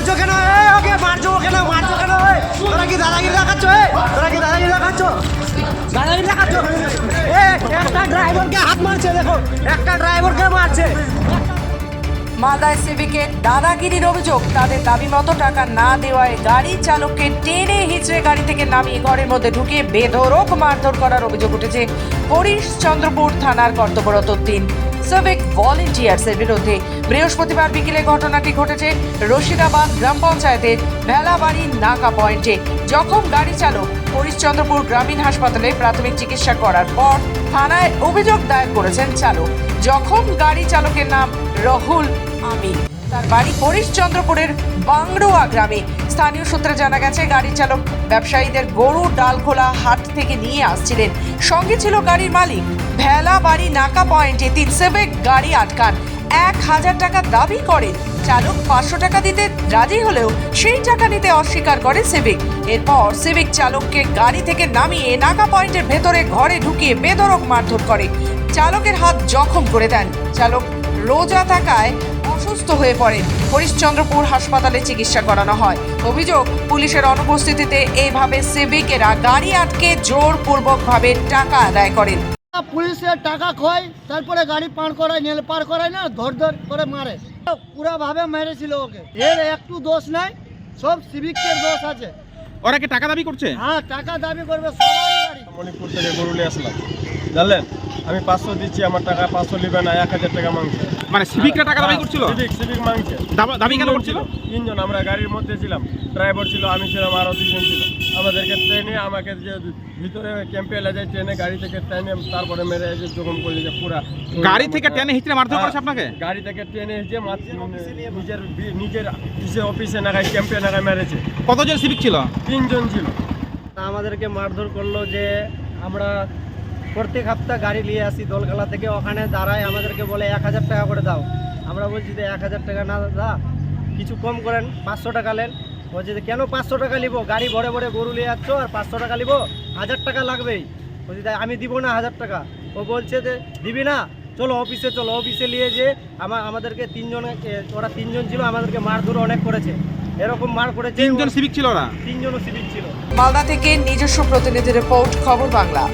মারছো কেন? ওকে মারছো কেন? মারছো কেন? তোরা কি দাদাগিরি দেখাচ্ছ? তোরা কি দাদাগিরি দেখাচ্ছ? দাদাগিরি দেখাচ্ছ? একটা ড্রাইভারকে হাত মারছে, দেখো একটা ড্রাইভারকে মারছে। মালদায় সিভিকের দাদাগিরির অভিযোগ, তাদের দাবি মতো টাকা না দেওয়ায় গাড়ি চালককে টেনে হিচড়ে গাড়ি থেকে নামিয়ে ঘরের মধ্যে ঢুকিয়ে বেধড়ক মারধর করার অভিযোগ উঠেছে হরিশ্চন্দ্রপুর থানার কর্তব্যরত 3 সিভিক ভলেন্টিয়ার্সের বিরুদ্ধে। বৃহস্পতিবার বিকেলে ঘটনাটি ঘটেছে রশিদাবাদ গ্রাম পঞ্চায়েতের ভেলাবাড়ি নাকা পয়েন্টে। জখম গাড়ি চালক হরিশ্চন্দ্রপুর গ্রামীণ হাসপাতালে প্রাথমিক চিকিৎসা করার পর থানায় অভিযোগ দায়ের করেছেন চালক। জখম গাড়ি চালকের নাম রাহুল আমিন, তার বাড়ি হরিশ্চন্দ্রপুরের বাংড়োয়া গ্রামে। স্থানীয় সূত্রে জানা গেছে, গাড়ি চালক ব্যবসায়ীদের গরু ডালখোলা হাট থেকে নিয়ে আসছিলেন, সঙ্গে ছিল গাড়ির মালিক। ভেলাবাড়ি নাকা পয়েন্টে 3 সিভিক গাড়ি আটকান, 1000 টাকা দাবি করেন। চালক 500 টাকা দিতে রাজি হলেও সেই টাকা নিতে অস্বীকার করে সিভিক। এরপর সিভিক চালককে গাড়ি থেকে নামিয়ে নাকা পয়েন্টের ভেতরে ঘরে ঢুকিয়ে বেধড়ক মারধর করে চালকের হাত জখম করে দেন। চালক রোজা থাকায় অসুস্থ হয়ে পড়েন, হরিশ্চন্দ্রপুর হাসপাতালে চিকিৎসা করানো হয়। অভিযোগ, পুলিশের অনুপস্থিতিতে এইভাবে সিভিকেরা গাড়ি আটকে জোরপূর্বকভাবে টাকা আদায় করেন। পুলিশের টাকা খোয়, তারপরে গাড়ি পার করায় না, ধর করে মারে। পুরা ভাবে মেরেছিল ওকে, এর একটু দোষ নাই, সব সিভিকের দোষ আছে। ওরা কি টাকা দাবি করছে? হ্যাঁ, টাকা দাবি করবে সবারই গাড়ি। মণিপুর থেকে গরু নিয়ে আসলাম, জানলেন? আমি 500 দিচ্ছি, আমার টাকা 500 নেবে না, 1000 টাকা মাংসে। মানে সিভিকরা টাকা দাবি করছিল? সিভিক মাংসে দাবি কেন করছিল? 3 জন আমরা গাড়ির মধ্যে ছিলাম, ড্রাইভার ছিল, আমি ছিলাম, আরও 2 জন ছিল। আমাদেরকে ট্রেনে, আমাকে যে ভিতরে ক্যাম্পে এলে যায়, ট্রেনে গাড়ি থেকে ট্রেনে তারপরে মেরে এসে জখম করলে যে পুরা গাড়ি থেকে টেনে হিচড়ে মারধর করেছে আপনাকে? গাড়ি থেকে ট্রেনে এসে নিজের অফিসে নাগায় ক্যাম্পে নাগায় মেরেছে। কতজন সিভিক ছিল? 3 জন ছিল। আমাদেরকে মারধর করলো যে আমরা প্রত্যেক সপ্তাহ গাড়ি নিয়ে আসি দোলখালা থেকে, ওখানে দাঁড়ায় আমাদেরকে বলে 1000 টাকা করে দাও। আমরা বলছি যে 1000 টাকা না দাদা, কিছু কম করেন, 500 টাকা নেন। বলছে যে কেন 500 টাকা নিব, গাড়ি ভরে ভরে গরু নিয়ে যাচ্ছ আর 500 টাকা নিব, 1000 টাকা লাগবেই। বলছি তাই আমি দিব না 1000 টাকা। ও বলছে যে দিবি না, চলো অফিসে চলো। অফিসে নিয়ে যে আমাদেরকে 3 জন, ওরা 3 জন ছিল, আমাদেরকে মারধর অনেক করেছে। এরকম মার করেছে। 3 জন সিভিক ছিল ওরা? 3 জনও সিভিক ছিল। মালদা থেকে নিজস্ব প্রতিনিধি রিপোর্ট, খবর বাংলা।